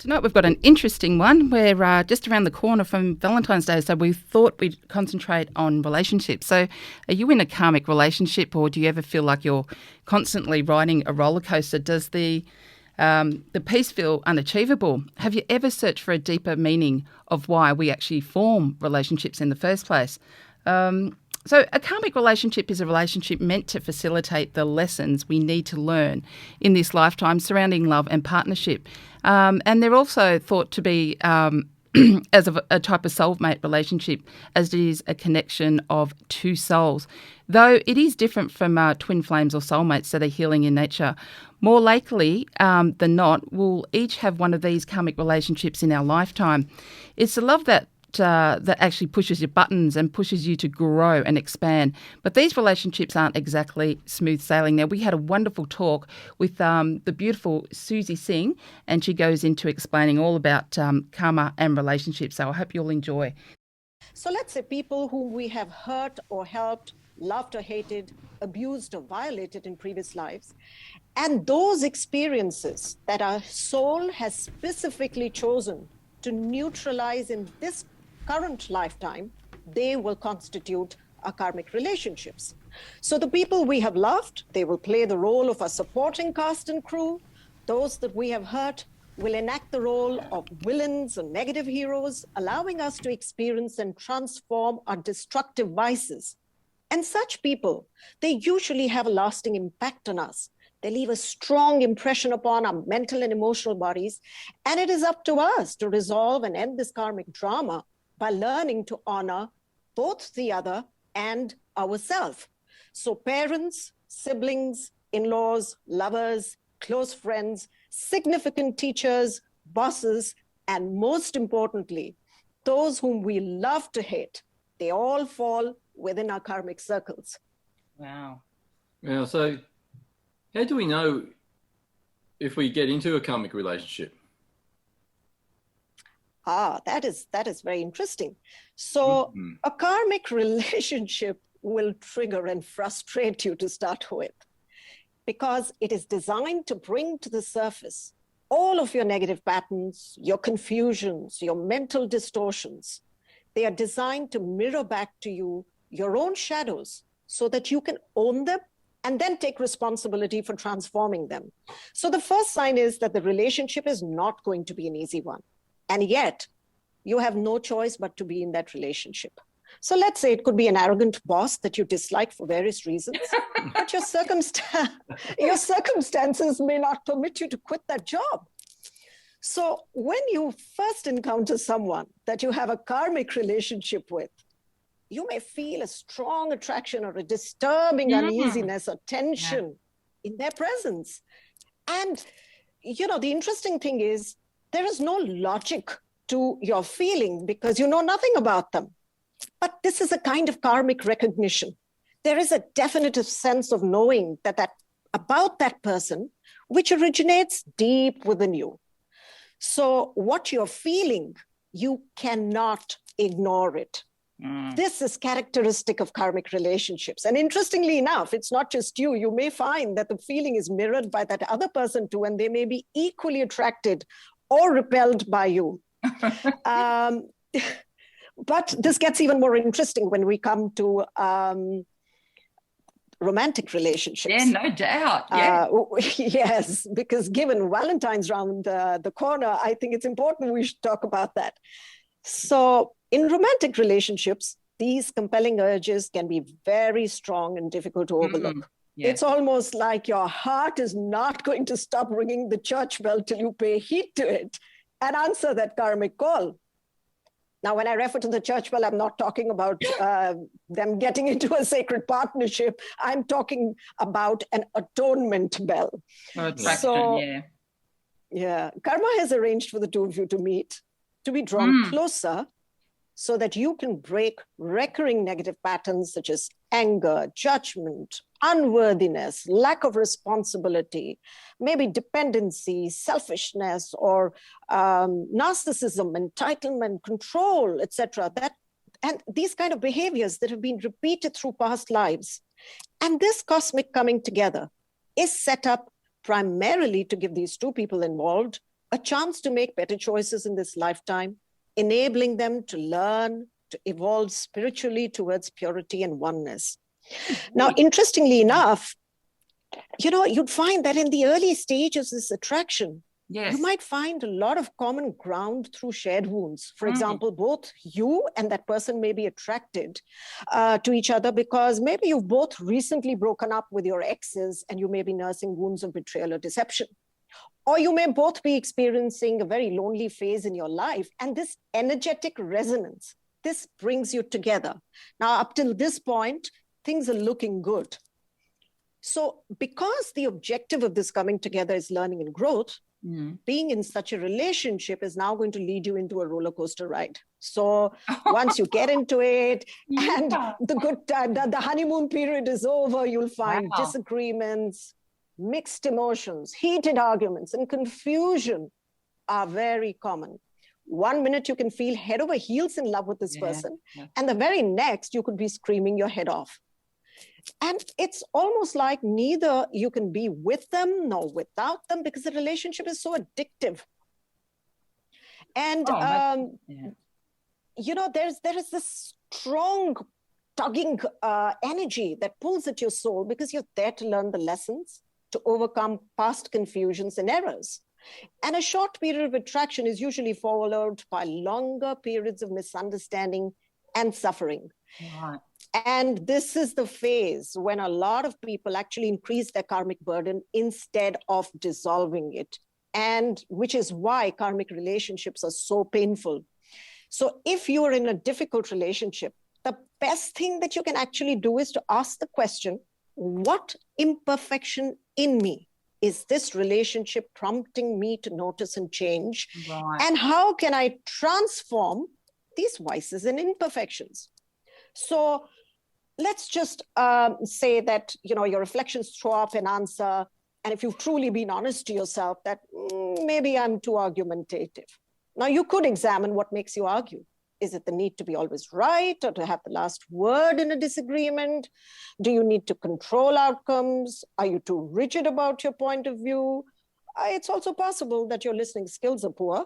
Tonight we've got an interesting one. We're just around the corner from Valentine's Day, so we thought we'd concentrate on relationships. So are you in a karmic relationship, or do you ever feel like you're constantly riding a roller coaster? Does the peace feel unachievable? Have you ever searched for a deeper meaning of why we actually form relationships in the first place? So a karmic relationship is a relationship meant to facilitate the lessons we need to learn in this lifetime surrounding love and partnership. And they're also thought to be as a type of soulmate relationship, as it is a connection of two souls. Though it is different from twin flames or soulmates, so they're healing in nature. More likely than not, we'll each have one of these karmic relationships in our lifetime. It's the love that actually pushes your buttons and pushes you to grow and expand. But these relationships aren't exactly smooth sailing. Now, we had a wonderful talk with the beautiful Suzy Singh, and she goes into explaining all about karma and relationships. So I hope you'll enjoy. So let's say people whom we have hurt or helped, loved or hated, abused or violated in previous lives, and those experiences that our soul has specifically chosen to neutralize in this current lifetime, they will constitute our karmic relationships. So the people we have loved, they will play the role of a supporting cast and crew. Those that we have hurt will enact the role of villains or negative heroes, allowing us to experience and transform our destructive vices. And such people, they usually have a lasting impact on us. They leave a strong impression upon our mental and emotional bodies. And it is up to us to resolve and end this karmic drama by learning to honor both the other and ourselves. So parents, siblings, in-laws, lovers, close friends, significant teachers, bosses, and most importantly, those whom we love to hate, they all fall within our karmic circles. Wow. Yeah, so how do we know if we get into a karmic relationship? That is very interesting. So a karmic relationship will trigger and frustrate you to start with, because it is designed to bring to the surface all of your negative patterns, your confusions, your mental distortions. They are designed to mirror back to you your own shadows so that you can own them and then take responsibility for transforming them. So the first sign is that the relationship is not going to be an easy one. And yet, you have no choice but to be in that relationship. So let's say it could be an arrogant boss that you dislike for various reasons, but your circumstances may not permit you to quit that job. So when you first encounter someone that you have a karmic relationship with, you may feel a strong attraction or a disturbing uneasiness or tension in their presence. And, the interesting thing is, there is no logic to your feeling because you know nothing about them. But this is a kind of karmic recognition. There is a definitive sense of knowing that about that person, which originates deep within you. So what you're feeling, you cannot ignore it. This is characteristic of karmic relationships. And interestingly enough, it's not just you. You may find that the feeling is mirrored by that other person too, and they may be equally attracted or repelled by you. But this gets even more interesting when we come to romantic relationships. Yeah, no doubt. Yeah. Yes, because given Valentine's round the corner, I think it's important we should talk about that. So in romantic relationships, these compelling urges can be very strong and difficult to overlook. Yeah. It's almost like your heart is not going to stop ringing the church bell till you pay heed to it and answer that karmic call. Now, when I refer to the church bell, I'm not talking about them getting into a sacred partnership. I'm talking about an atonement bell. Attraction, yeah. Karma has arranged for the two of you to meet, to be drawn closer, so that you can break recurring negative patterns such as anger, judgment, unworthiness, lack of responsibility, maybe dependency, selfishness, or narcissism, entitlement, control, etc. And these kind of behaviors that have been repeated through past lives. And this cosmic coming together is set up primarily to give these two people involved a chance to make better choices in this lifetime, enabling them to learn, to evolve spiritually towards purity and oneness. Now, interestingly enough, you'd find that in the early stages of this attraction, you might find a lot of common ground through shared wounds. For example, both you and that person may be attracted to each other because maybe you've both recently broken up with your exes and you may be nursing wounds of betrayal or deception. Or you may both be experiencing a very lonely phase in your life. And this energetic resonance, this brings you together. Now, up till this point, things are looking good. So because the objective of this coming together is learning and growth, being in such a relationship is now going to lead you into a roller coaster ride. So once you get into it and the honeymoon period is over, you'll find disagreements, mixed emotions, heated arguments, and confusion are very common. 1 minute you can feel head over heels in love with this person, and the very next you could be screaming your head off. And it's almost like neither you can be with them nor without them because the relationship is so addictive. And, there is this strong tugging energy that pulls at your soul because you're there to learn the lessons, to overcome past confusions and errors. And a short period of attraction is usually followed by longer periods of misunderstanding and suffering. Right. And this is the phase when a lot of people actually increase their karmic burden instead of dissolving it, and which is why karmic relationships are so painful. So if you're in a difficult relationship, the best thing that you can actually do is to ask the question, what imperfection in me is this relationship prompting me to notice and change? Right. And how can I transform these vices and imperfections? So let's just say that, your reflections throw up an answer. And if you've truly been honest to yourself that maybe I'm too argumentative. Now, you could examine what makes you argue. Is it the need to be always right or to have the last word in a disagreement? Do you need to control outcomes? Are you too rigid about your point of view? It's also possible that your listening skills are poor,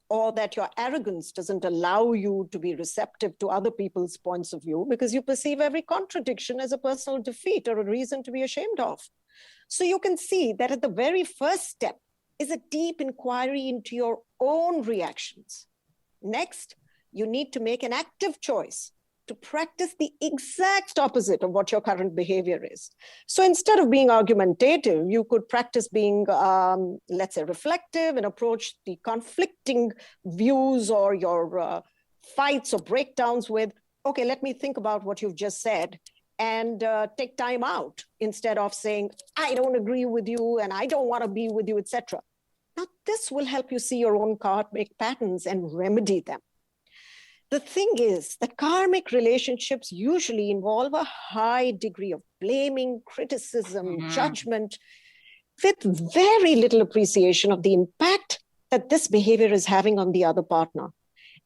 or that your arrogance doesn't allow you to be receptive to other people's points of view because you perceive every contradiction as a personal defeat or a reason to be ashamed of. So you can see that at the very first step is a deep inquiry into your own reactions. Next, you need to make an active choice to practice the exact opposite of what your current behavior is. So instead of being argumentative, you could practice being, let's say, reflective and approach the conflicting views or your fights or breakdowns with, okay, let me think about what you've just said and take time out instead of saying, I don't agree with you and I don't want to be with you, etc. Now, this will help you see your own karmic patterns and remedy them. The thing is that karmic relationships usually involve a high degree of blaming, criticism, judgment, with very little appreciation of the impact that this behavior is having on the other partner.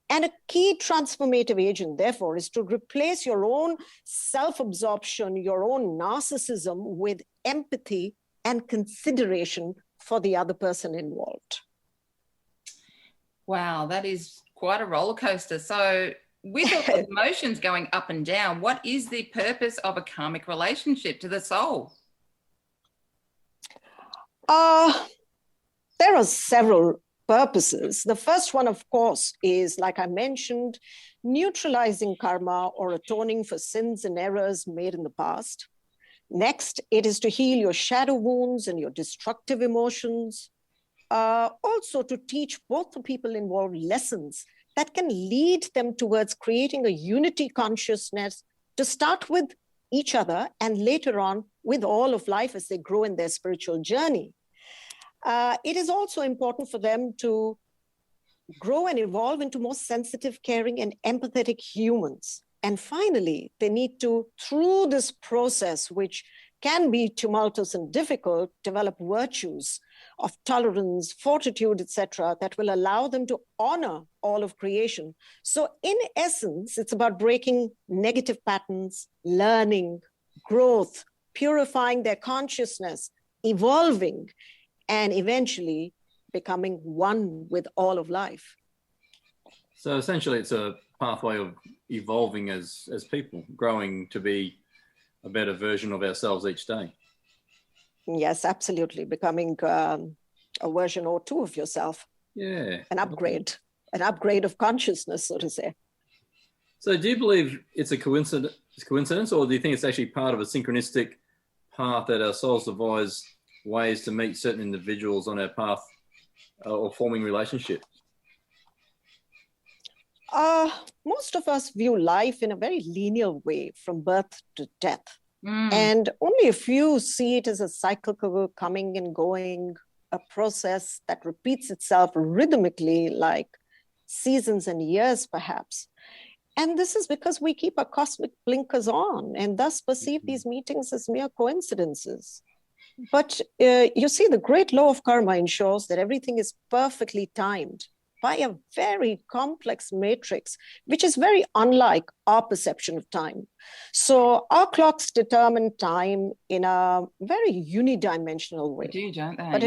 And a key transformative agent, therefore, is to replace your own self-absorption, your own narcissism with empathy and consideration for the other person involved. Wow, that is quite a roller coaster. So with all the emotions going up and down, what is the purpose of a karmic relationship to the soul? There are several purposes. The first one, of course, is, like I mentioned, neutralizing karma or atoning for sins and errors made in the past. Next, it is to heal your shadow wounds and your destructive emotions. Also to teach both the people involved lessons that can lead them towards creating a unity consciousness to start with each other and later on with all of life as they grow in their spiritual journey. It is also important for them to grow and evolve into more sensitive, caring, and empathetic humans. And finally, they need to, through this process, which can be tumultuous and difficult, develop virtues of tolerance, fortitude, etc., that will allow them to honor all of creation. So in essence, it's about breaking negative patterns, learning, growth, purifying their consciousness, evolving, and eventually becoming one with all of life. So essentially it's a pathway of evolving as people, growing to be a better version of ourselves each day. Yes, absolutely. Becoming a version or two of yourself. Yeah. An upgrade of consciousness, so to say. So do you believe it's a coincidence, or do you think it's actually part of a synchronistic path that our souls devise ways to meet certain individuals on our path or forming relationships? Most of us view life in a very linear way from birth to death. And only a few see it as a cyclical coming and going, a process that repeats itself rhythmically like seasons and years, perhaps. And this is because we keep our cosmic blinkers on and thus perceive these meetings as mere coincidences. But you see, the great law of karma ensures that everything is perfectly timed by a very complex matrix, which is very unlike our perception of time. So our clocks determine time in a very unidimensional way. They do, don't they? But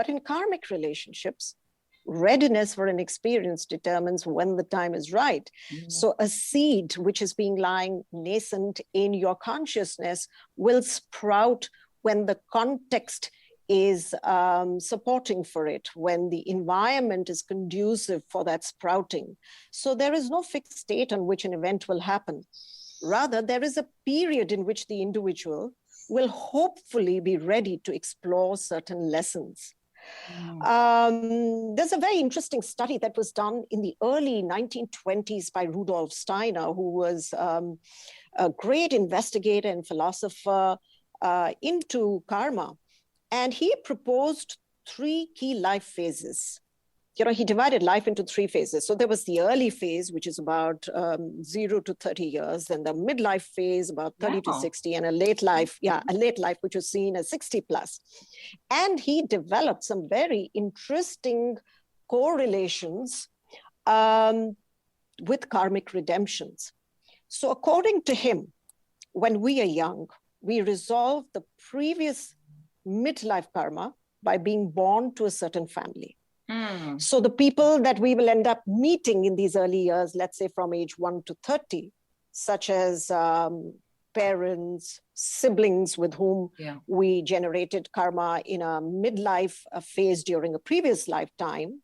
in karmic relationships, readiness for an experience determines when the time is right. So a seed which is being lying nascent in your consciousness will sprout when the context is supporting for it, when the environment is conducive for that sprouting. So there is no fixed date on which an event will happen. Rather, there is a period in which the individual will hopefully be ready to explore certain lessons. There's a very interesting study that was done in the early 1920s by Rudolf Steiner, who was a great investigator and philosopher into karma. And he proposed 3 key life phases. He divided life into 3 phases. So there was the early phase, which is about 0 to 30 years, and the midlife phase, about 30 to 60, and a late life, which was seen as 60 plus. And he developed some very interesting correlations with karmic redemptions. So according to him, when we are young, we resolve the previous midlife karma by being born to a certain family. So the people that we will end up meeting in these early years, let's say from age 1 to 30, such as parents, siblings with whom we generated karma in a midlife phase during a previous lifetime,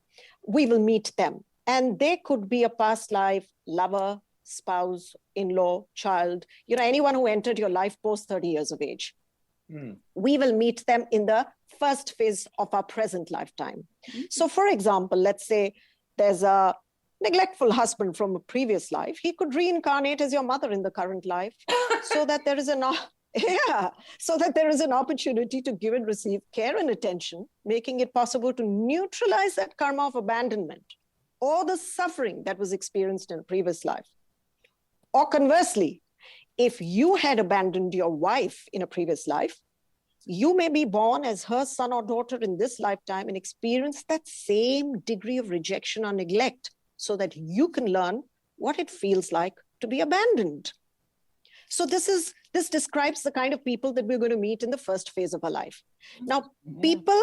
we will meet them. And they could be a past life lover, spouse, in-law, child, anyone who entered your life post 30 years of age. We will meet them in the first phase of our present lifetime. So for example, let's say there's a neglectful husband from a previous life. He could reincarnate as your mother in the current life so that there is an opportunity to give and receive care and attention, making it possible to neutralize that karma of abandonment or the suffering that was experienced in a previous life. Or conversely, if you had abandoned your wife in a previous life, you may be born as her son or daughter in this lifetime and experience that same degree of rejection or neglect so that you can learn what it feels like to be abandoned. So this describes the kind of people that we're going to meet in the first phase of our life. Now, people,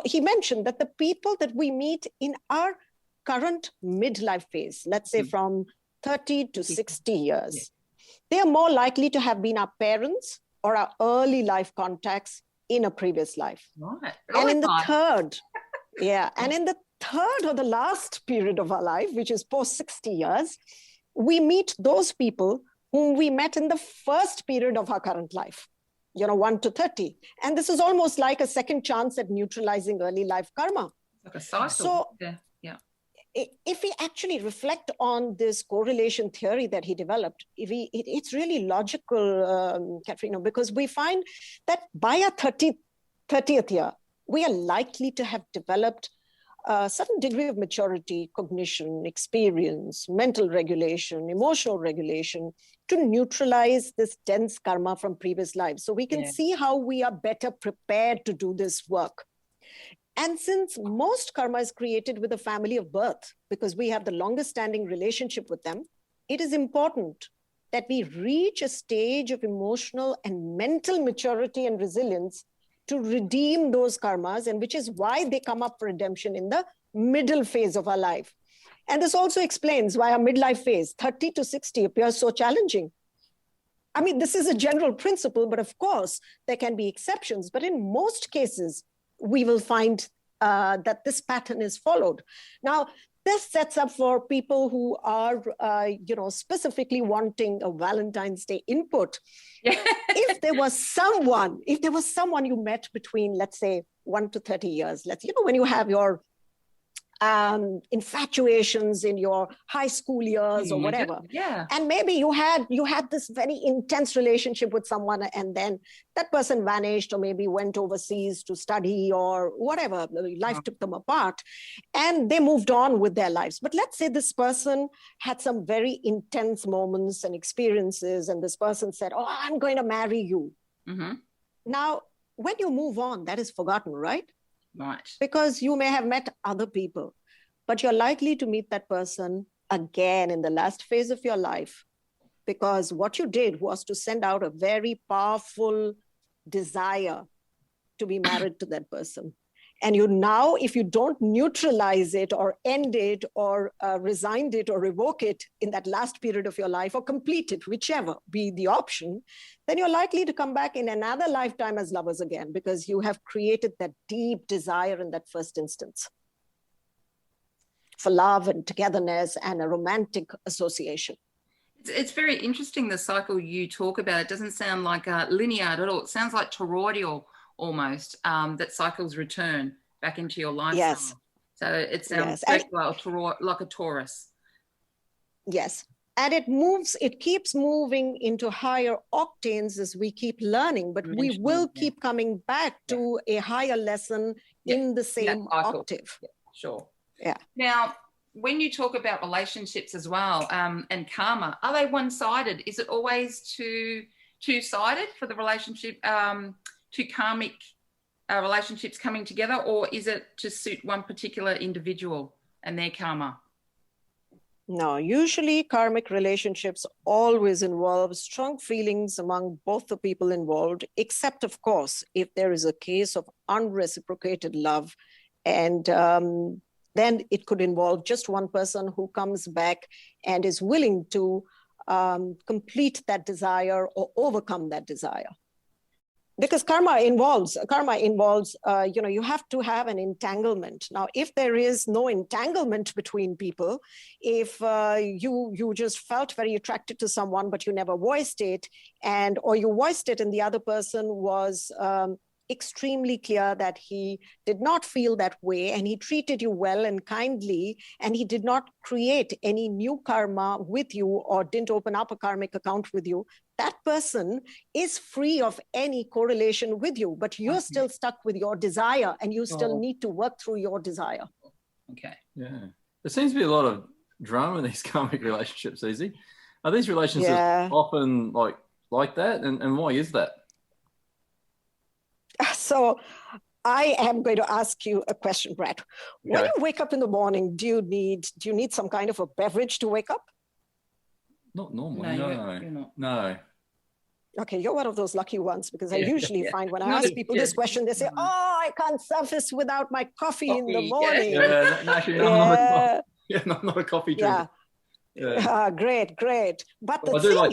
he mentioned that the people that we meet in our current midlife phase, let's say from 30 to 60 years, they are more likely to have been our parents or our early life contacts in a previous life. Right. And in the third or the last period of our life, which is post 60 years, we meet those people whom we met in the first period of our current life, 1 to 30. And this is almost like a second chance at neutralizing early life karma. Like a cycle. So, if we actually reflect on this correlation theory that he developed, it's really logical, Caterina, because we find that by our 30th year, we are likely to have developed a certain degree of maturity, cognition, experience, mental regulation, emotional regulation to neutralize this dense karma from previous lives. So we can see how we are better prepared to do this work. And since most karma is created with a family of birth, because we have the longest standing relationship with them, it is important that we reach a stage of emotional and mental maturity and resilience to redeem those karmas, and which is why they come up for redemption in the middle phase of our life. And this also explains why our midlife phase, 30 to 60, appears so challenging. I mean, this is a general principle, but of course, there can be exceptions. But in most cases, we will find that this pattern is followed. Now, this sets up for people who are, specifically wanting a Valentine's Day input. If there was someone you met between, let's say, 1 to 30 years, when you have your infatuations in your high school years or whatever. Yeah. And maybe you had this very intense relationship with someone, and then that person vanished, or maybe went overseas to study or whatever. Life took them apart and they moved on with their lives. But let's say this person had some very intense moments and experiences, and this person said, "Oh, I'm going to marry you." Mm-hmm. Now, when you move on, that is forgotten, right? Right. Because you may have met other people, but you're likely to meet that person again in the last phase of your life, because what you did was to send out a very powerful desire to be married to that person. And you now, if you don't neutralize it or end it or resign it or revoke it in that last period of your life, or complete it, whichever be the option, then you're likely to come back in another lifetime as lovers again, because you have created that deep desire in that first instance for love and togetherness and a romantic association. It's very interesting, the cycle you talk about. It doesn't sound like linear at all. It sounds like toroidal almost, that cycles return back into your lifestyle. Yes. So it sounds like a Taurus. Yes. And it keeps moving into higher octanes as we keep learning, but we will keep coming back to a higher lesson in the same octave. Yeah, sure. Yeah. Now, when you talk about relationships as well, and karma, are they one-sided? Is it always two-sided for the relationship, two karmic relationships coming together, or is it to suit one particular individual and their karma? No, usually karmic relationships always involve strong feelings among both the people involved, except, of course, if there is a case of unreciprocated love. And then it could involve just one person who comes back and is willing to complete that desire or overcome that desire. Because karma involves, you have to have an entanglement. Now, if there is no entanglement between people, if you just felt very attracted to someone, but you never voiced it, or you voiced it and the other person was extremely clear that he did not feel that way, and he treated you well and kindly, and he did not create any new karma with you or didn't open up a karmic account with you, that person is free of any correlation with you, but you're still stuck with your desire, and you still need to work through your desire. Okay. Yeah. There seems to be a lot of drama in these karmic relationships, Suzy. Are these relationships often like that? And why is that? So I am going to ask you a question, Brett. Okay. When you wake up in the morning, do you need some kind of a beverage to wake up? Not normally, no. You're not. No. Okay, you're one of those lucky ones, because I usually find when I ask people this question, they say, I can't surface without my coffee in the morning. I'm not a coffee drinker. Great. But I do like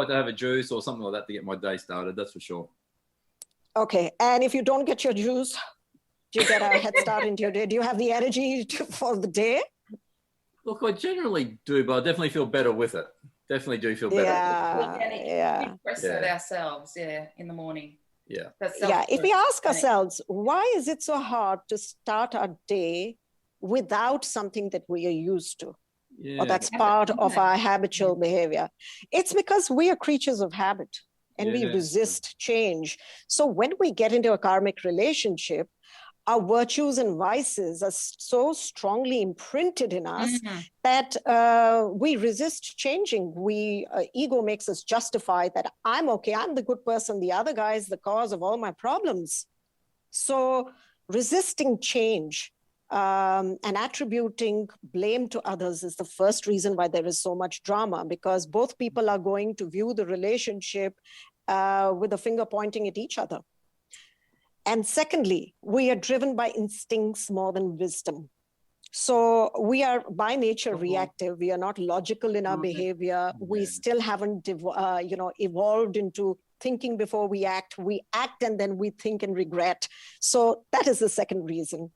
to have a juice or something like that to get my day started, that's for sure. Okay, and if you don't get your juice, do you get a head start into your day? Do you have the energy for the day? Look, I generally do, but I definitely feel better with it. Definitely do feel better. We press it ourselves, in the morning. Yeah. If we ask ourselves, why is it so hard to start our day without something that we are used to? Yeah. Or that's part of our habitual behavior? It's because we are creatures of habit. And we resist change. So when we get into a karmic relationship, our virtues and vices are so strongly imprinted in us that we resist changing. Ego makes us justify that I'm okay, I'm the good person, the other guy is the cause of all my problems. So resisting change and attributing blame to others is the first reason why there is so much drama, because both people are going to view the relationship with a finger pointing at each other. And secondly, we are driven by instincts more than wisdom. So we are by nature reactive. We are not logical in our behavior. We still haven't, evolved into thinking before we act. We act and then we think and regret. So that is the second reason.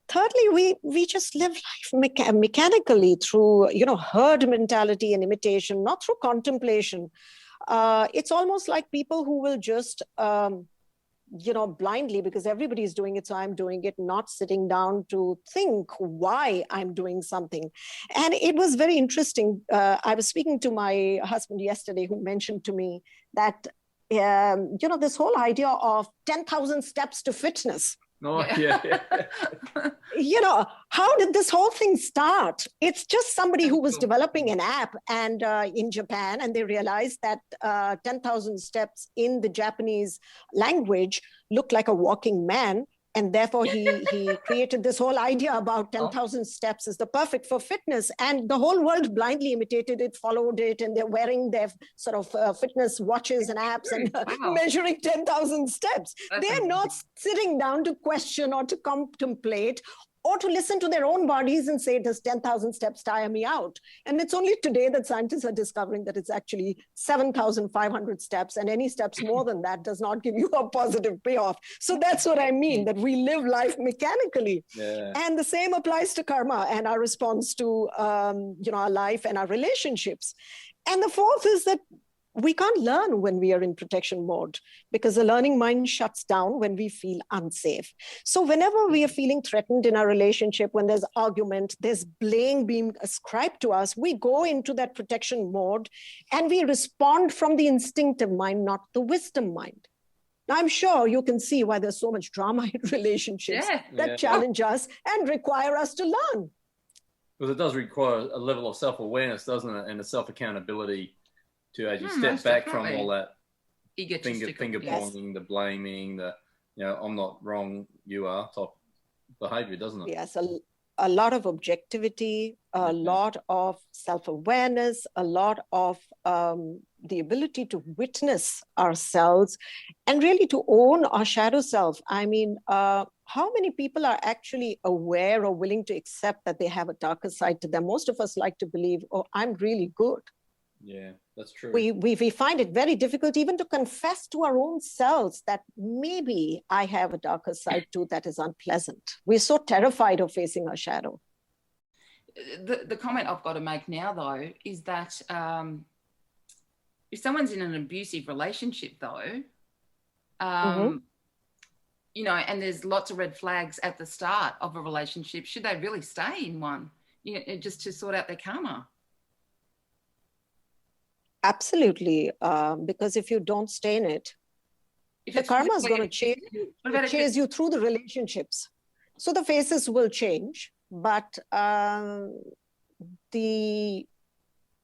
Thirdly, we just live life mechanically through, herd mentality and imitation, not through contemplation. It's almost like people who will just, blindly, because everybody's doing it, so I'm doing it, not sitting down to think why I'm doing something. And it was very interesting. I was speaking to my husband yesterday, who mentioned to me that, this whole idea of 10,000 steps to fitness. Oh, yeah. How did this whole thing start? It's just somebody who was developing an app and in Japan, and they realized that 10,000 steps in the Japanese language looked like a walking man. And therefore, he created this whole idea about 10,000 steps is the perfect for fitness. And the whole world blindly imitated it, followed it, and they're wearing their sort of fitness watches and apps and measuring 10,000 steps. They're not sitting down to question or to contemplate or to listen to their own bodies and say, does 10,000 steps tire me out? And it's only today that scientists are discovering that it's actually 7,500 steps, and any steps more than that does not give you a positive payoff. So that's what I mean, that we live life mechanically. Yeah. And the same applies to karma and our response to our life and our relationships. And the fourth is that we can't learn when we are in protection mode, because the learning mind shuts down when we feel unsafe. So whenever we are feeling threatened in our relationship, when there's argument, there's blame being ascribed to us, we go into that protection mode and we respond from the instinctive mind, not the wisdom mind. Now, I'm sure you can see why there's so much drama in relationships that challenge us and require us to learn. Because it does require a level of self-awareness, doesn't it? And a self-accountability to, as you step back from all that finger pointing, the blaming, the, I'm not wrong, you are type behavior, doesn't it? Yes, a lot of objectivity, a lot of self-awareness, a lot of the ability to witness ourselves and really to own our shadow self. I mean, how many people are actually aware or willing to accept that they have a darker side to them? Most of us like to believe, oh, I'm really good. Yeah, that's true. We find it very difficult even to confess to our own selves that maybe I have a darker side too that is unpleasant. We're so terrified of facing our shadow. The comment I've got to make now, though, is that if someone's in an abusive relationship, though, and there's lots of red flags at the start of a relationship, should they really stay in one, just to sort out their karma? Absolutely, because if you don't stay in it, the karma is going to chase you through the relationships. So the faces will change, but the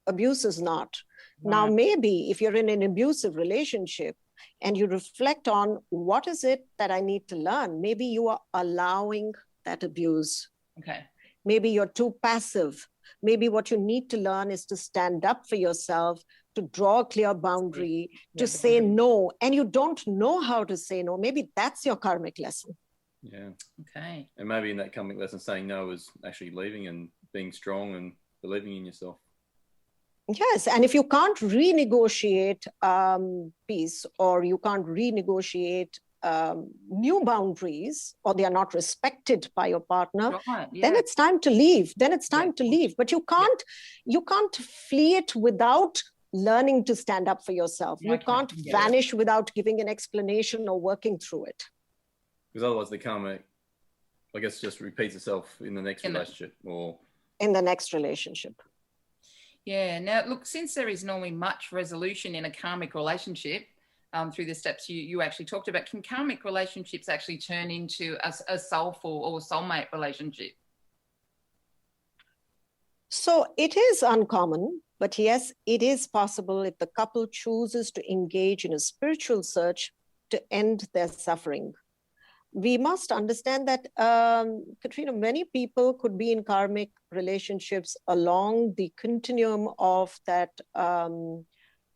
abuse is not. Right. Now, maybe if you're in an abusive relationship and you reflect on what is it that I need to learn, maybe you are allowing that abuse. Okay. Maybe you're too passive. Maybe what you need to learn is to stand up for yourself, to draw a clear boundary, to say no, and you don't know how to say no. Maybe that's your karmic lesson. Yeah. Okay. And maybe in that karmic lesson, saying no is actually leaving and being strong and believing in yourself. Yes, and if you can't renegotiate peace, or you can't renegotiate new boundaries, or they are not respected by your partner, then it's time to leave. But you can't flee it without learning to stand up for yourself. You can't vanish without giving an explanation or working through it. Because otherwise the karma, I guess, just repeats itself in the next relationship or in the next relationship. Yeah. Now, look, since there is normally much resolution in a karmic relationship, through the steps you actually talked about, can karmic relationships actually turn into a soulful or soulmate relationship? So it is uncommon, but yes, it is possible if the couple chooses to engage in a spiritual search to end their suffering. We must understand that, Caterina, many people could be in karmic relationships along the continuum of that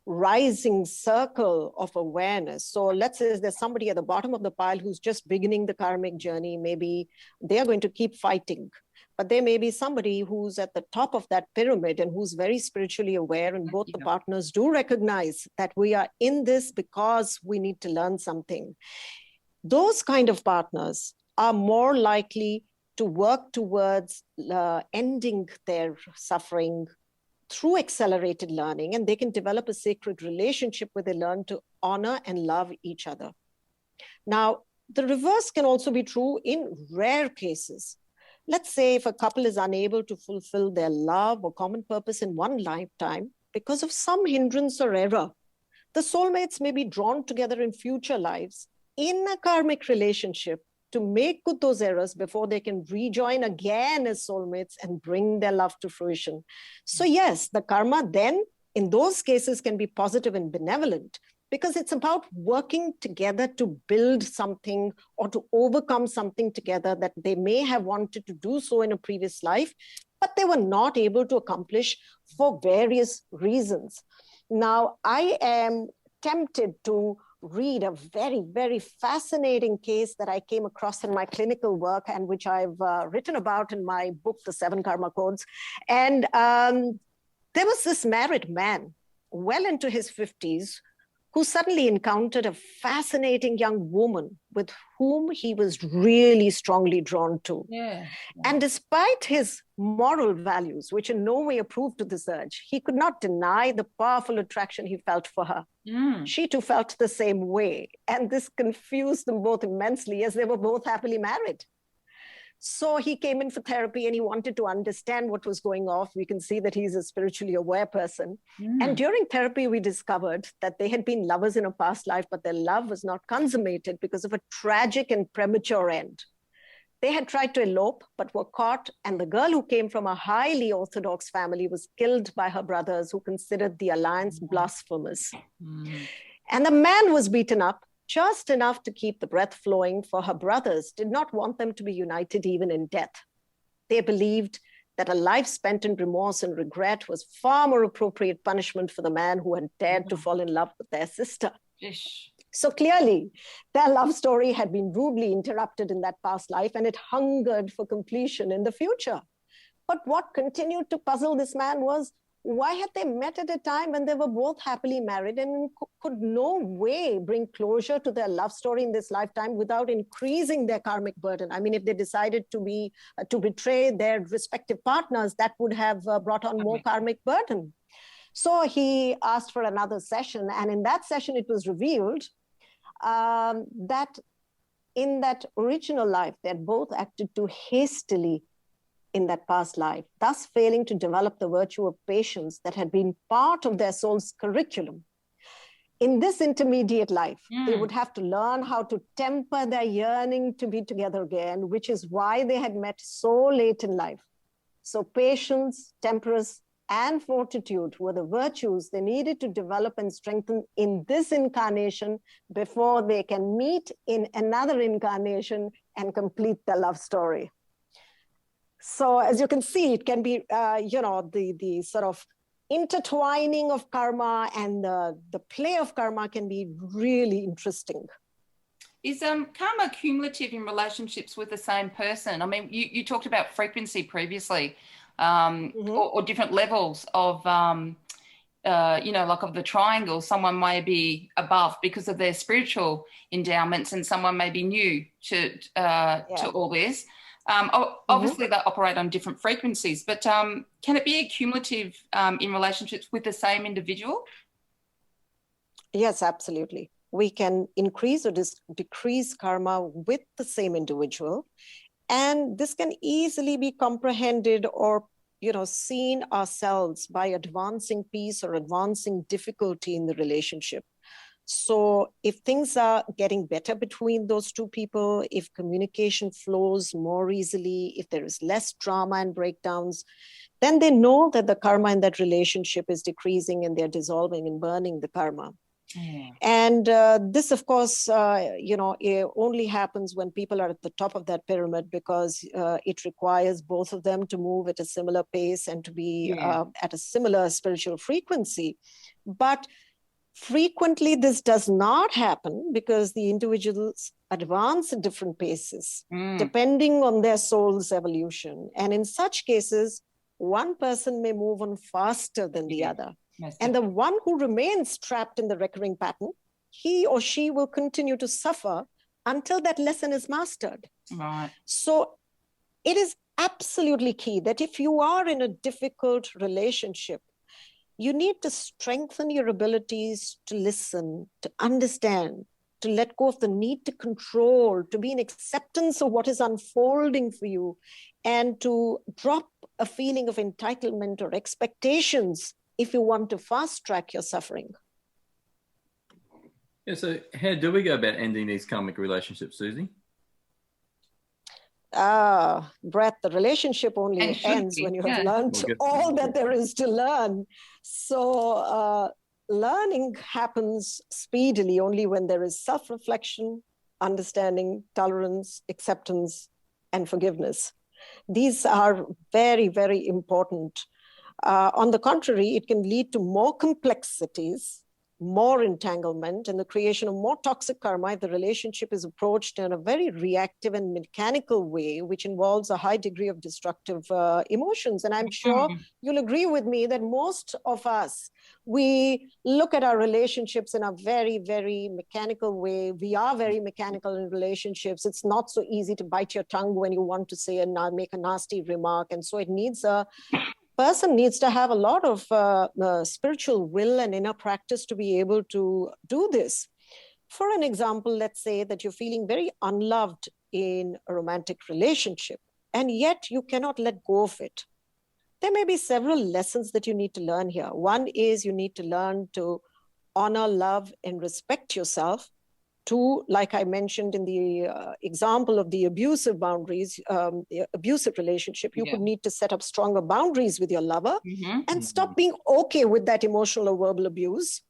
rising circle of awareness. So let's say there's somebody at the bottom of the pile who's just beginning the karmic journey. Maybe they're going to keep fighting. But there may be somebody who's at the top of that pyramid and who's very spiritually aware, and both the partners do recognize that we are in this because we need to learn something. Those kind of partners are more likely to work towards ending their suffering through accelerated learning, and they can develop a sacred relationship where they learn to honor and love each other. Now, the reverse can also be true in rare cases. Let's say if a couple is unable to fulfill their love or common purpose in one lifetime because of some hindrance or error, the soulmates may be drawn together in future lives in a karmic relationship to make good those errors before they can rejoin again as soulmates and bring their love to fruition. So yes, the karma then in those cases can be positive and benevolent, because it's about working together to build something or to overcome something together that they may have wanted to do so in a previous life, but they were not able to accomplish for various reasons. Now, I am tempted to read a very, very fascinating case that I came across in my clinical work and which I've written about in my book, The 7 Karma Codes. And there was this married man, well into his 50s, who suddenly encountered a fascinating young woman with whom he was really strongly drawn to. Yeah. And despite his moral values, which in no way approved to this urge, he could not deny the powerful attraction he felt for her. She too felt the same way. And this confused them both immensely, as they were both happily married. So he came in for therapy and he wanted to understand what was going on. We can see that he's a spiritually aware person. And during therapy, we discovered that they had been lovers in a past life, but their love was not consummated because of a tragic and premature end. They had tried to elope, but were caught. And the girl, who came from a highly orthodox family, was killed by her brothers, who considered the alliance blasphemous. And the man was beaten up, just enough to keep the breath flowing, for her brothers did not want them to be united even in death. They believed that a life spent in remorse and regret was far more appropriate punishment for the man who had dared to fall in love with their sister. So clearly, their love story had been rudely interrupted in that past life, and it hungered for completion in the future. But what continued to puzzle this man was, why had they met at a time when they were both happily married and could no way bring closure to their love story in this lifetime without increasing their karmic burden? I mean, if they decided to betray their respective partners, that would have brought on more karmic burden. So he asked for another session. And in that session, it was revealed that in that original life, they had both acted too hastily in that past life, thus failing to develop the virtue of patience that had been part of their soul's curriculum. In this intermediate life, they would have to learn how to temper their yearning to be together again, which is why they had met so late in life. So patience, temperance, and fortitude were the virtues they needed to develop and strengthen in this incarnation before they can meet in another incarnation and complete their love story. So as you can see, it can be, the sort of intertwining of karma and the play of karma can be really interesting. Is karma cumulative in relationships with the same person? I mean, you talked about frequency previously, or different levels of, like of the triangle. Someone may be above because of their spiritual endowments, and someone may be new to all this. Obviously, they operate on different frequencies, but can it be accumulative in relationships with the same individual? Yes, absolutely. We can increase or decrease karma with the same individual. And this can easily be comprehended or, seen ourselves by advancing peace or advancing difficulty in the relationship. So if things are getting better between those two people, if communication flows more easily, if there is less drama and breakdowns, then they know that the karma in that relationship is decreasing and they're dissolving and burning the karma. And this, of course, it only happens when people are at the top of that pyramid, because it requires both of them to move at a similar pace and to be at a similar spiritual frequency. But Frequently, this does not happen because the individuals advance at different paces, depending on their soul's evolution. And in such cases, one person may move on faster than the other. And the one who remains trapped in the recurring pattern, he or she will continue to suffer until that lesson is mastered. Right. So it is absolutely key that if you are in a difficult relationship, you need to strengthen your abilities to listen, to understand, to let go of the need to control, to be in acceptance of what is unfolding for you, and to drop a feeling of entitlement or expectations if you want to fast track your suffering. Yeah, so how do we go about ending these karmic relationships, Suzy? Brett, the relationship only ends when you have learned all that there is to learn. So learning happens speedily only when there is self-reflection, understanding, tolerance, acceptance, and forgiveness. These are very, very important. On the contrary, it can lead to more complexities, more entanglement, and the creation of more toxic karma if the relationship is approached in a very reactive and mechanical way, which involves a high degree of destructive emotions. And I'm sure you'll agree with me that most of us, we look at our relationships in a very, very mechanical way. We are very mechanical in relationships. It's not so easy to bite your tongue when you want to say and make a nasty remark. And so it needs a person needs to have a lot of spiritual will and inner practice to be able to do this. For an example, let's say that you're feeling very unloved in a romantic relationship, and yet you cannot let go of it. There may be several lessons that you need to learn here. One is you need to learn to honor, love, and respect yourself. Two, like I mentioned in the example of the abusive boundaries, the abusive relationship, you could need to set up stronger boundaries with your lover and stop being okay with that emotional or verbal abuse.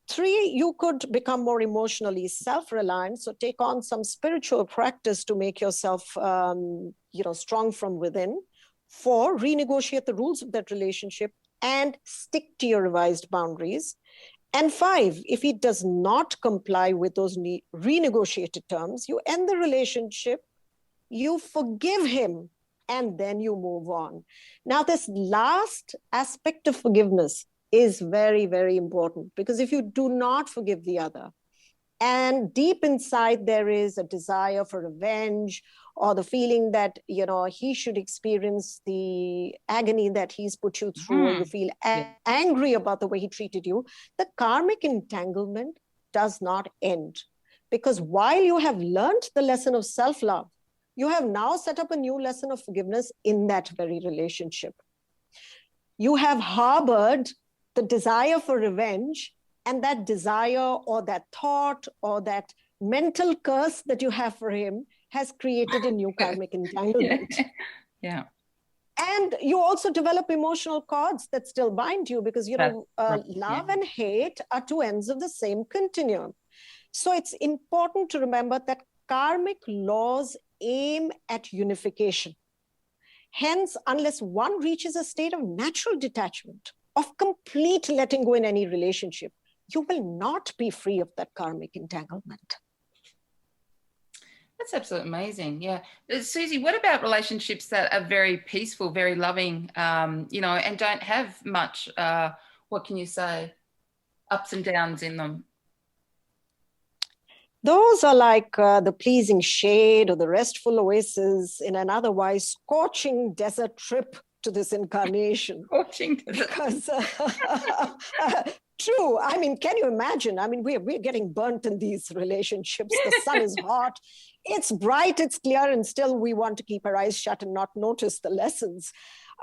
Three, you could become more emotionally self-reliant. So take on some spiritual practice to make yourself, strong from within. Four, renegotiate the rules of that relationship and stick to your revised boundaries. And five, if he does not comply with those renegotiated terms, you end the relationship, you forgive him, and then you move on. Now, this last aspect of forgiveness is very, very important, because if you do not forgive the other, and deep inside there is a desire for revenge, or the feeling that, he should experience the agony that he's put you through, or you feel angry about the way he treated you, the karmic entanglement does not end. Because while you have learned the lesson of self-love, you have now set up a new lesson of forgiveness in that very relationship. You have harbored the desire for revenge, and that desire or that thought or that mental curse that you have for him has created a new karmic entanglement. Yeah. And you also develop emotional cords that still bind you, because, love and hate are two ends of the same continuum. So it's important to remember that karmic laws aim at unification. Hence, unless one reaches a state of natural detachment, of complete letting go in any relationship, you will not be free of that karmic entanglement. That's absolutely amazing. Yeah. Suzy, what about relationships that are very peaceful, very loving, and don't have much, what can you say, ups and downs in them? Those are like the pleasing shade or the restful oasis in an otherwise scorching desert trip to this incarnation. Scorching desert. Because true. I mean, can you imagine? I mean, we're getting burnt in these relationships. The sun is hot. It's bright, it's clear, and still we want to keep our eyes shut and not notice the lessons.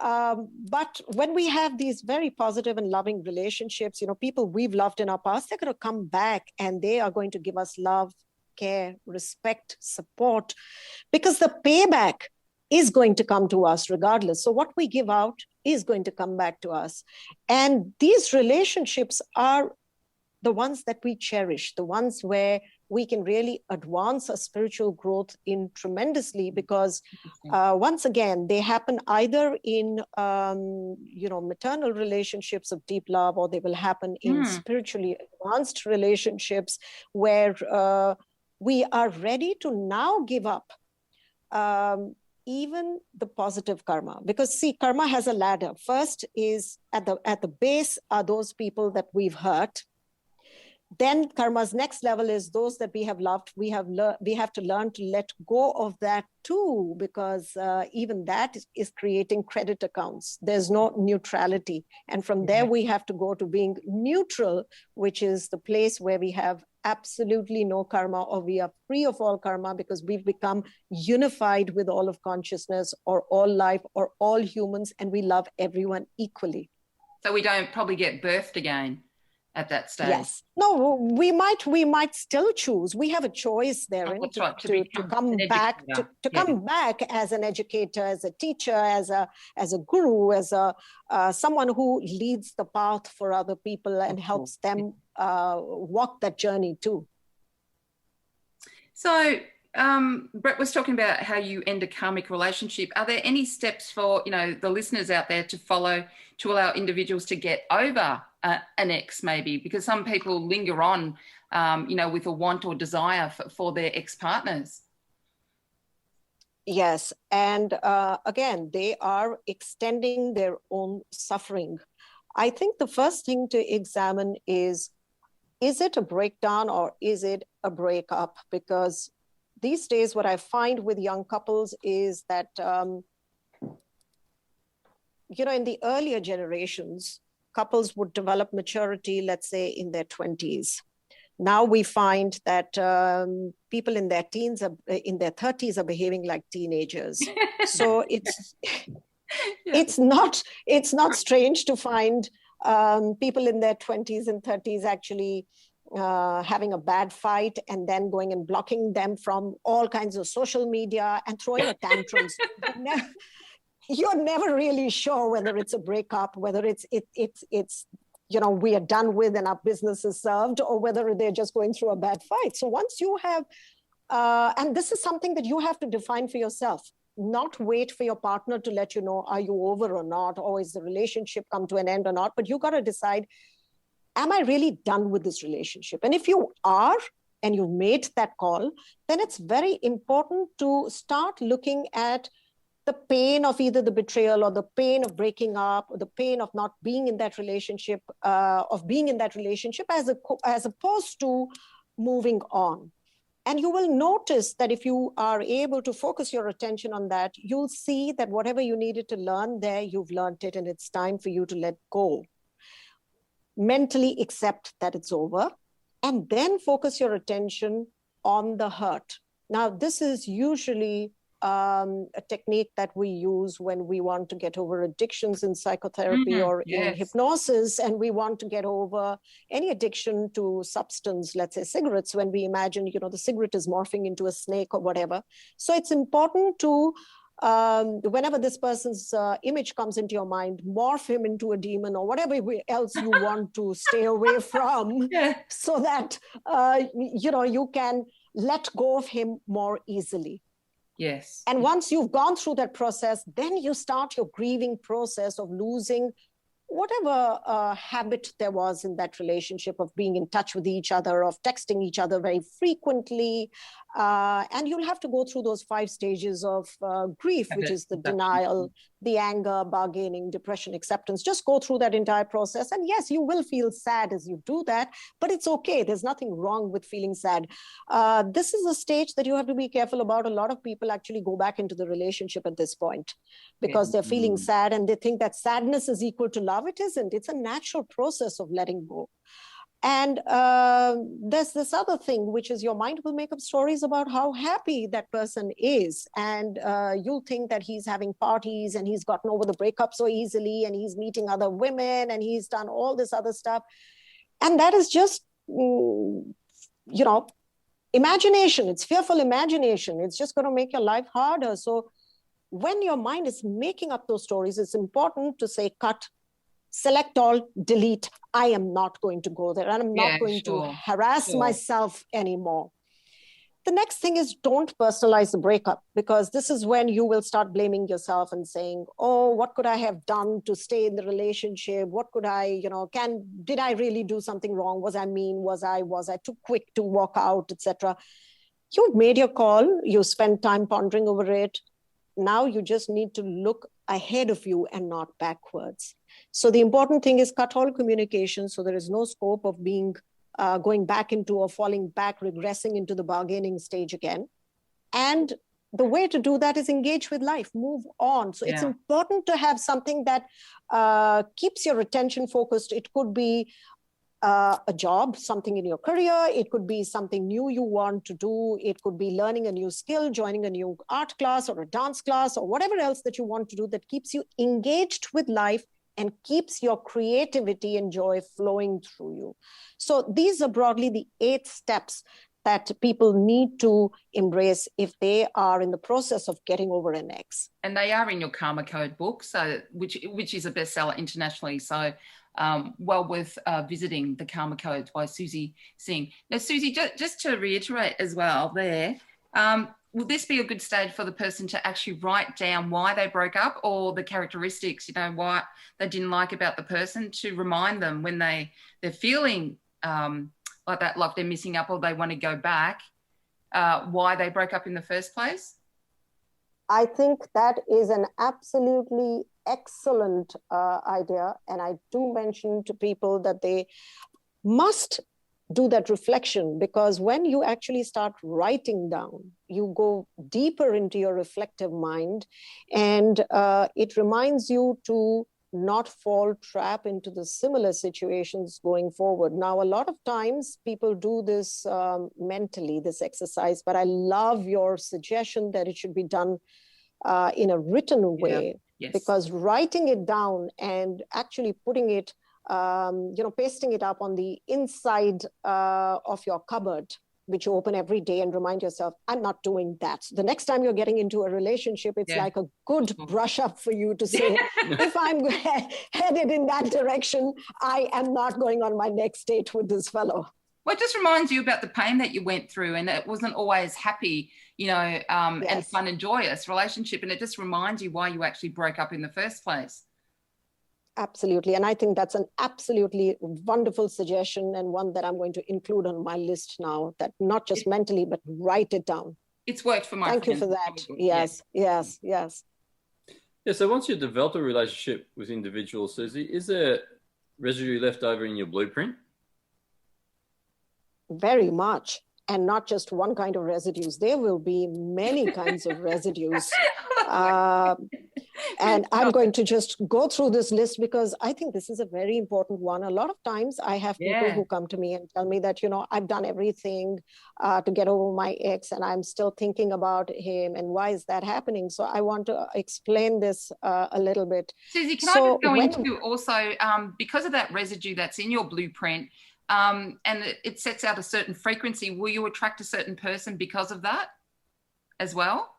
But when we have these very positive and loving relationships, people we've loved in our past, they're going to come back and they are going to give us love, care, respect, support, because the payback is going to come to us regardless. So what we give out is going to come back to us. And these relationships are the ones that we cherish, the ones where we can really advance our spiritual growth in tremendously, because once again, they happen either in, maternal relationships of deep love, or they will happen in spiritually advanced relationships where we are ready to now give up even the positive karma. Because see, karma has a ladder. First is at the base are those people that we've hurt. Then karma's next level is those that we have loved. We have to learn to let go of that too, because even that is creating credit accounts. There's no neutrality. And from there, we have to go to being neutral, which is the place where we have absolutely no karma, or we are free of all karma because we've become unified with all of consciousness or all life or all humans, and we love everyone equally. So we don't probably get birthed again at that stage. Yes. No, we might still choose. We have a choice there to come back as an educator, as a teacher, as a guru, as someone who leads the path for other people and helps them walk that journey too. So Brett was talking about how you end a karmic relationship. Are there any steps for the listeners out there to follow to allow individuals to get over an ex, maybe? Because some people linger on, with a want or desire for their ex-partners. Yes, and again, they are extending their own suffering. I think the first thing to examine is it a breakdown or is it a breakup? Because these days, what I find with young couples is that, in the earlier generations, couples would develop maturity, let's say, in their 20s. Now we find that people in their teens, in their 30s, are behaving like teenagers. So it's not strange to find people in their 20s and 30s actually having a bad fight and then going and blocking them from all kinds of social media and throwing a tantrums. You're never really sure whether it's a breakup, whether it's we are done with and our business is served, or whether they're just going through a bad fight. So once you have, and this is something that you have to define for yourself, not wait for your partner to let you know, are you over or not, or is the relationship come to an end or not, but you got to decide, am I really done with this relationship? And if you are, and you've made that call, then it's very important to start looking at the pain of either the betrayal or the pain of breaking up or the pain of not being in that relationship, as opposed to moving on. And you will notice that if you are able to focus your attention on that, you'll see that whatever you needed to learn there, you've learned it, and it's time for you to let go. Mentally accept that it's over, and then focus your attention on the hurt. Now, this is usually a technique that we use when we want to get over addictions in psychotherapy or in hypnosis, and we want to get over any addiction to substance, let's say cigarettes, when we imagine, the cigarette is morphing into a snake or whatever. So it's important to, whenever this person's image comes into your mind, morph him into a demon or whatever else you want to stay away from, so that, you can let go of him more easily. Yes. And once you've gone through that process, then you start your grieving process of losing whatever habit there was in that relationship of being in touch with each other, of texting each other very frequently. And you'll have to go through those 5 stages of grief, which is the denial, the anger, bargaining, depression, acceptance. Just go through that entire process. And yes, you will feel sad as you do that, but it's okay. There's nothing wrong with feeling sad. This is a stage that you have to be careful about. A lot of people actually go back into the relationship at this point because they're feeling sad and they think that sadness is equal to love. It isn't. It's a natural process of letting go. And there's this other thing, which is your mind will make up stories about how happy that person is. And you'll think that he's having parties and he's gotten over the breakup so easily and he's meeting other women and he's done all this other stuff. And that is just, imagination. It's fearful imagination. It's just going to make your life harder. So when your mind is making up those stories, it's important to say, cut, select all, delete. I am not going to go there, and I'm not going to harass myself anymore. The next thing is, don't personalize the breakup, because this is when you will start blaming yourself and saying, oh, what could I have done to stay in the relationship? What could I, did I really do something wrong? Was I mean? Was I too quick to walk out, etc.? You've made your call. You spent time pondering over it. Now you just need to look ahead of you and not backwards. So the important thing is cut all communication, so there is no scope of being going back into or falling back, regressing into the bargaining stage again. And the way to do that is engage with life, move on. So it's important to have something that keeps your attention focused. It could be a job, something in your career. It could be something new you want to do. It could be learning a new skill, joining a new art class or a dance class or whatever else that you want to do that keeps you engaged with life and keeps your creativity and joy flowing through you. So these are broadly the 8 steps that people need to embrace if they are in the process of getting over an ex. And they are in your Karma Code book, so which is a bestseller internationally. So well worth visiting, the Karma Codes by Suzy Singh. Now, Suzy, just to reiterate as well there, will this be a good stage for the person to actually write down why they broke up, or the characteristics, what they didn't like about the person, to remind them when they're feeling like that, like they're missing up or they want to go back, why they broke up in the first place? I think that is an absolutely excellent idea. And I do mention to people that they must do that reflection, because when you actually start writing down, you go deeper into your reflective mind, and it reminds you to not fall trap into the similar situations going forward. Now, a lot of times people do this mentally, this exercise, but I love your suggestion that it should be done in a written way, because writing it down and actually putting it, pasting it up on the inside of your cupboard, which you open every day, and remind yourself, I'm not doing that. So the next time you're getting into a relationship, it's like a good brush up for you to say, if I'm headed in that direction, I am not going on my next date with this fellow. Well, it just reminds you about the pain that you went through, and it wasn't always happy, and fun and joyous relationship. And it just reminds you why you actually broke up in the first place. Absolutely. And I think that's an absolutely wonderful suggestion, and one that I'm going to include on my list now, that not just mentally, but write it down. It's worked for my Thank you for that. Yes. Yeah, so once you've developed a relationship with individuals, Suzy, is there residue left over in your blueprint? Very much. And not just one kind of residues. There will be many kinds of residues. And I'm going to just go through this list, because I think this is a very important one. A lot of times I have people who come to me and tell me that, I've done everything to get over my ex, and I'm still thinking about him. And why is that happening? So I want to explain this a little bit. Suzy, can I just go into also, because of that residue that's in your blueprint, and it sets out a certain frequency, will you attract a certain person because of that as well?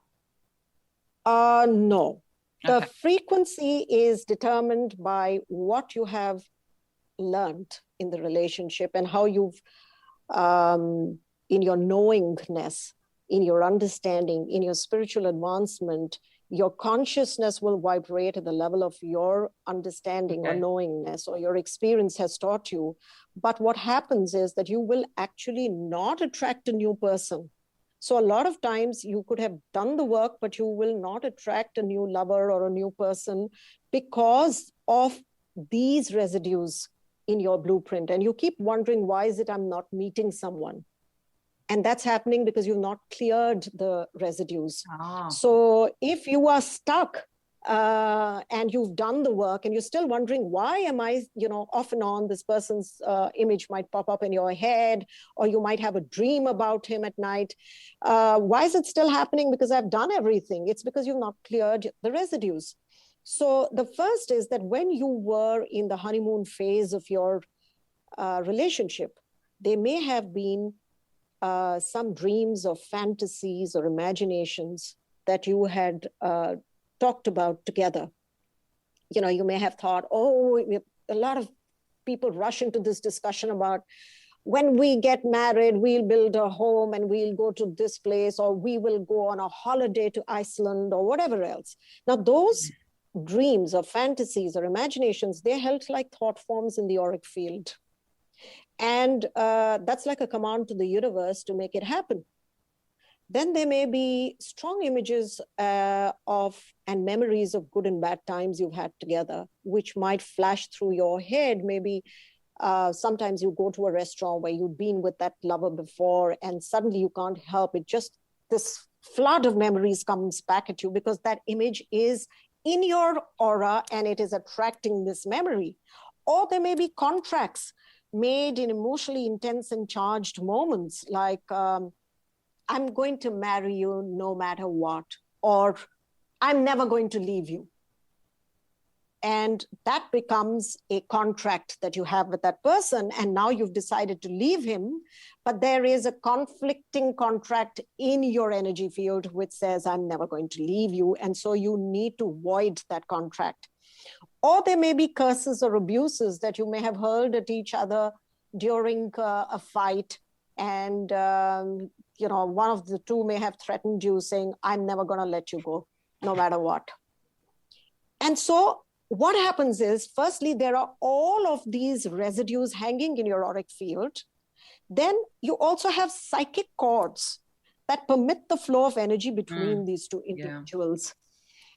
No. The frequency is determined by what you have learned in the relationship, and how you've, in your knowingness, in your understanding, in your spiritual advancement, your consciousness will vibrate at the level of your understanding or knowingness, or your experience has taught you. But what happens is that you will actually not attract a new person. So a lot of times you could have done the work, but you will not attract a new lover or a new person because of these residues in your blueprint. And you keep wondering, why is it I'm not meeting someone? And that's happening because you've not cleared the residues. So if you are stuck and you've done the work and you're still wondering, why am I, off and on, this person's image might pop up in your head, or you might have a dream about him at night. Why is it still happening? Because I've done everything. It's because you've not cleared the residues. So the first is that when you were in the honeymoon phase of your relationship, there may have been some dreams or fantasies or imaginations that you had talked about together. You may have thought, a lot of people rush into this discussion about, when we get married, we'll build a home and we'll go to this place, or we will go on a holiday to Iceland or whatever else. Now, those dreams or fantasies or imaginations, they're held like thought forms in the auric field. And that's like a command to the universe to make it happen. Then there may be strong images of and memories of good and bad times you've had together, which might flash through your head. Maybe sometimes you go to a restaurant where you've been with that lover before, and suddenly you can't help it. Just this flood of memories comes back at you because that image is in your aura and it is attracting this memory. Or there may be contracts made in emotionally intense and charged moments, like I'm going to marry you no matter what, or I'm never going to leave you. And that becomes a contract that you have with that person. And now you've decided to leave him, but there is a conflicting contract in your energy field which says, I'm never going to leave you. And so you need to void that contract. Or there may be curses or abuses that you may have hurled at each other during a fight. And, one of the two may have threatened you saying, I'm never going to let you go, no matter what. And so what happens is, firstly, there are all of these residues hanging in your auric field. Then you also have psychic cords that permit the flow of energy between these two individuals.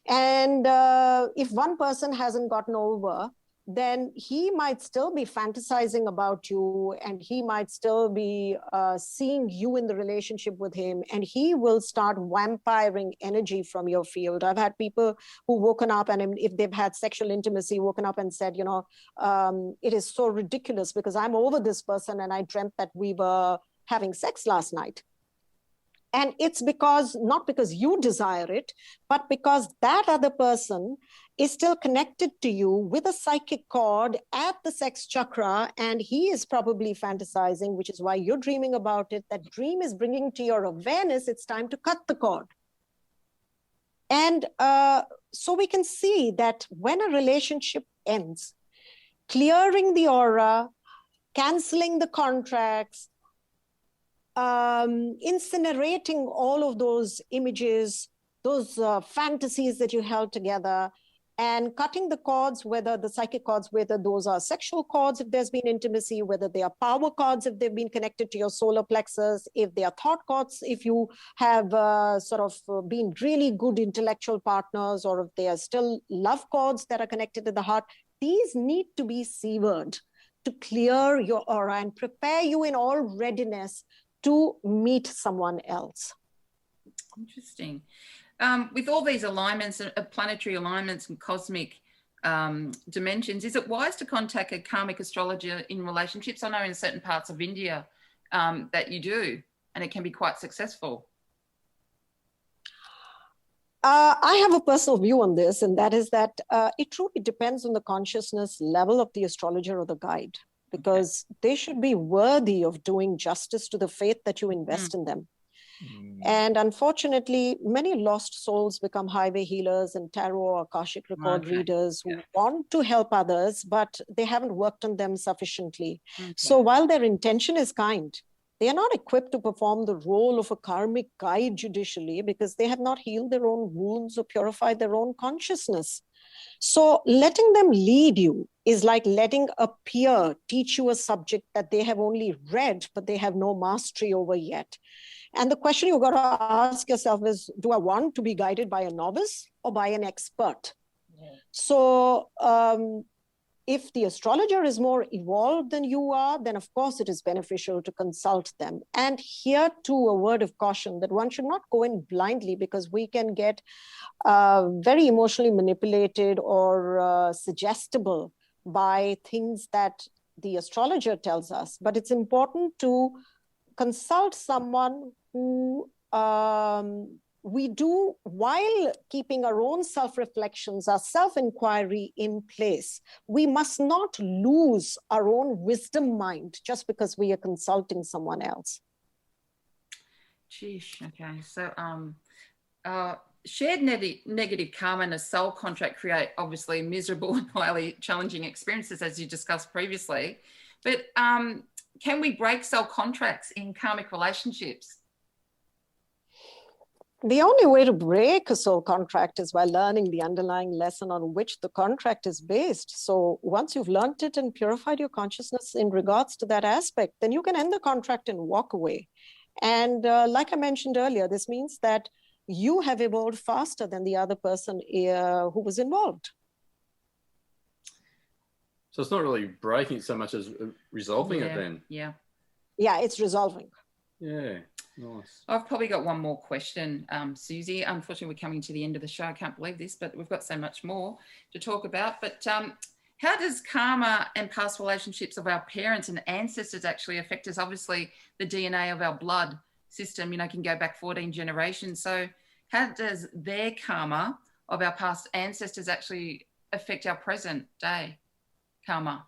Yeah. And if one person hasn't gotten over, then he might still be fantasizing about you, and he might still be seeing you in the relationship with him, and he will start vampiring energy from your field. I've had people who woken up, and if they've had sexual intimacy, woken up and said, it is so ridiculous because I'm over this person and I dreamt that we were having sex last night. And it's not because you desire it, but because that other person is still connected to you with a psychic cord at the sex chakra, and he is probably fantasizing, which is why you're dreaming about it. That dream is bringing to your awareness, it's time to cut the cord. And so we can see that when a relationship ends, clearing the aura, canceling the contracts, incinerating all of those images, those fantasies that you held together, and cutting the cords, whether the psychic cords, whether those are sexual cords, if there's been intimacy, whether they are power cords, if they've been connected to your solar plexus, if they are thought cords, if you have been really good intellectual partners, or if they are still love cords that are connected to the heart. These need to be severed to clear your aura and prepare you in all readiness to meet someone else. Interesting. With all these alignments, planetary alignments and cosmic dimensions, is it wise to contact a karmic astrologer in relationships? I know in certain parts of India that you do, and it can be quite successful. I have a personal view on this, and that is that it truly depends on the consciousness level of the astrologer or the guide, because they should be worthy of doing justice to the faith that you invest in them. And unfortunately, many lost souls become highway healers and tarot or Akashic record readers who want to help others, but they haven't worked on them sufficiently. So while their intention is kind, they are not equipped to perform the role of a karmic guide judicially, because they have not healed their own wounds or purified their own consciousness. So letting them lead you is like letting a peer teach you a subject that they have only read, but they have no mastery over yet. And the question you've got to ask yourself is, do I want to be guided by a novice or by an expert? So if the astrologer is more evolved than you are, then of course it is beneficial to consult them. And here too, a word of caution that one should not go in blindly, because we can get very emotionally manipulated or suggestible by things that the astrologer tells us. But it's important to consult someone who we do while keeping our own self-reflections, our self-inquiry in place. We must not lose our own wisdom mind just because we are consulting someone else. Geesh, okay. So shared negative karma and a soul contract create obviously miserable and highly challenging experiences, as you discussed previously. But can we break soul contracts in karmic relationships? The only way to break a soul contract is by learning the underlying lesson on which the contract is based. So once you've learned it and purified your consciousness in regards to that aspect, then you can end the contract and walk away. And like I mentioned earlier, this means that you have evolved faster than the other person who was involved. So it's not really breaking so much as resolving it then. Yeah. Yeah, it's resolving. Yeah. Nice. I've probably got one more question, Suzy. Unfortunately, we're coming to the end of the show. I can't believe this, but we've got so much more to talk about. But how does karma and past relationships of our parents and ancestors actually affect us? Obviously, the DNA of our blood system, can go back 14 generations. So how does their karma of our past ancestors actually affect our present day karma?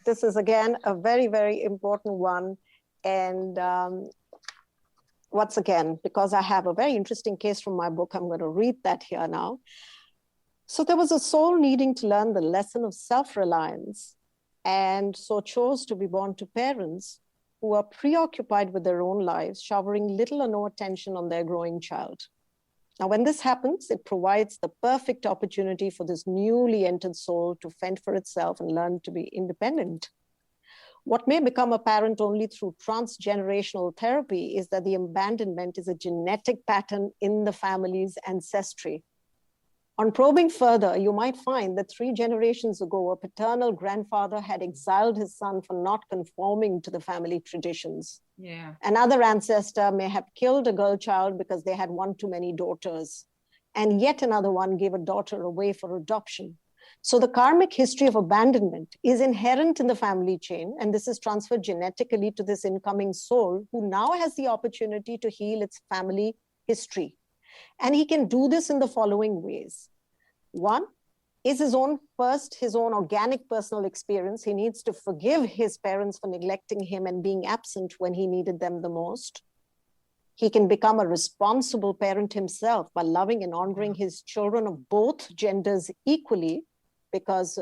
This is, again, a very, very important one. And once again, because I have a very interesting case from my book, I'm going to read that here now. So there was a soul needing to learn the lesson of self-reliance, and so chose to be born to parents who are preoccupied with their own lives, showering little or no attention on their growing child. Now, when this happens, it provides the perfect opportunity for this newly entered soul to fend for itself and learn to be independent. What may become apparent only through transgenerational therapy is that the abandonment is a genetic pattern in the family's ancestry. On probing further, you might find that 3 generations ago, a paternal grandfather had exiled his son for not conforming to the family traditions. Yeah. Another ancestor may have killed a girl child because they had one too many daughters. And yet another one gave a daughter away for adoption. So the karmic history of abandonment is inherent in the family chain, and this is transferred genetically to this incoming soul, who now has the opportunity to heal its family history. And he can do this in the following ways. One is his own organic personal experience. He needs to forgive his parents for neglecting him and being absent when he needed them the most. He can become a responsible parent himself by loving and honoring his children of both genders equally, because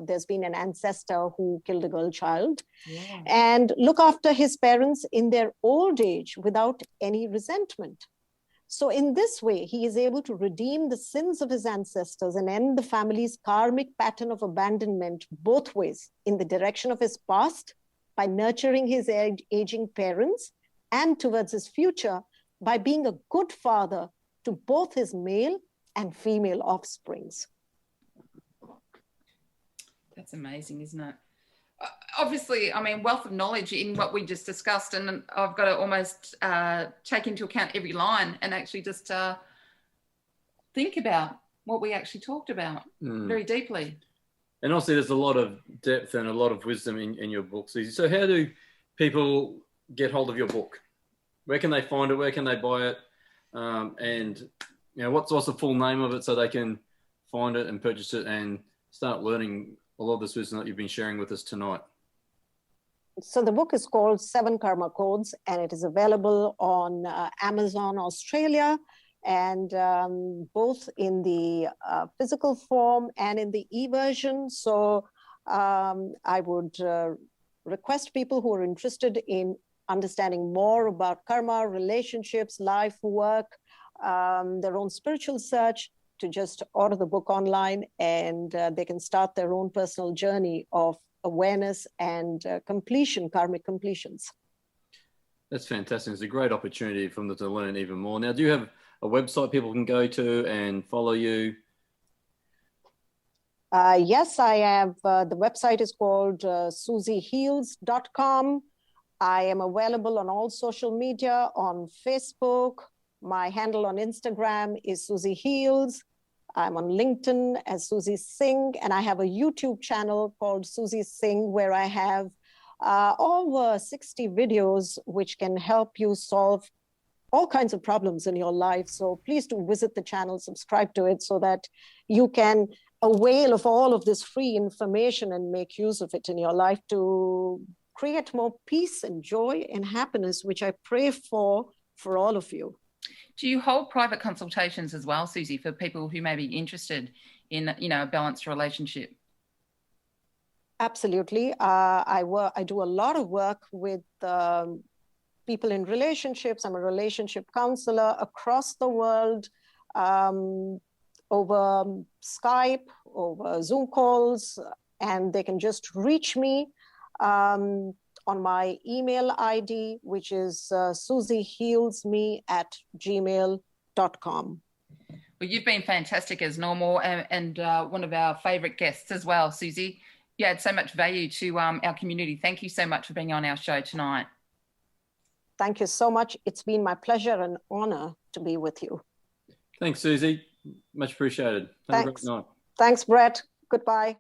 there's been an ancestor who killed a girl child, and look after his parents in their old age without any resentment. So in this way, he is able to redeem the sins of his ancestors and end the family's karmic pattern of abandonment both ways, in the direction of his past by nurturing his aging parents, and towards his future by being a good father to both his male and female offsprings. That's amazing, isn't it? Obviously, wealth of knowledge in what we just discussed, and I've got to almost take into account every line and actually just think about what we actually talked about very deeply. And obviously there's a lot of depth and a lot of wisdom in your book, Suzy. So how do people get hold of your book? Where can they find it? Where can they buy it? And what's the full name of it so they can find it and purchase it and start learning a lot of this wisdom that you've been sharing with us tonight? So the book is called 7 Karma Codes, and it is available on Amazon Australia, and both in the physical form and in the e-version. So I would request people who are interested in understanding more about karma, relationships, life, work, their own spiritual search, to just order the book online, and they can start their own personal journey of awareness and completion, karmic completions. That's fantastic. It's a great opportunity for them to learn even more. Now, do you have a website people can go to and follow you? Yes, I have. The website is called suzyheals.com. I am available on all social media, on Facebook. My handle on Instagram is Suzy Heals. I'm on LinkedIn as Suzy Singh, and I have a YouTube channel called Suzy Singh, where I have over 60 videos which can help you solve all kinds of problems in your life. So please do visit the channel, subscribe to it, so that you can avail of all of this free information and make use of it in your life to create more peace and joy and happiness, which I pray for all of you. Do you hold private consultations as well, Suzy, for people who may be interested in, a balanced relationship? Absolutely. I do a lot of work with people in relationships. I'm a relationship counselor across the world, over Skype, over Zoom calls, and they can just reach me on my email ID, which is suzyhealsme@gmail.com. Well, you've been fantastic as normal, and one of our favourite guests as well, Suzy. You add so much value to our community. Thank you so much for being on our show tonight. Thank you so much. It's been my pleasure and honour to be with you. Thanks, Suzy. Much appreciated. Have a great night. Thanks, Brett. Goodbye.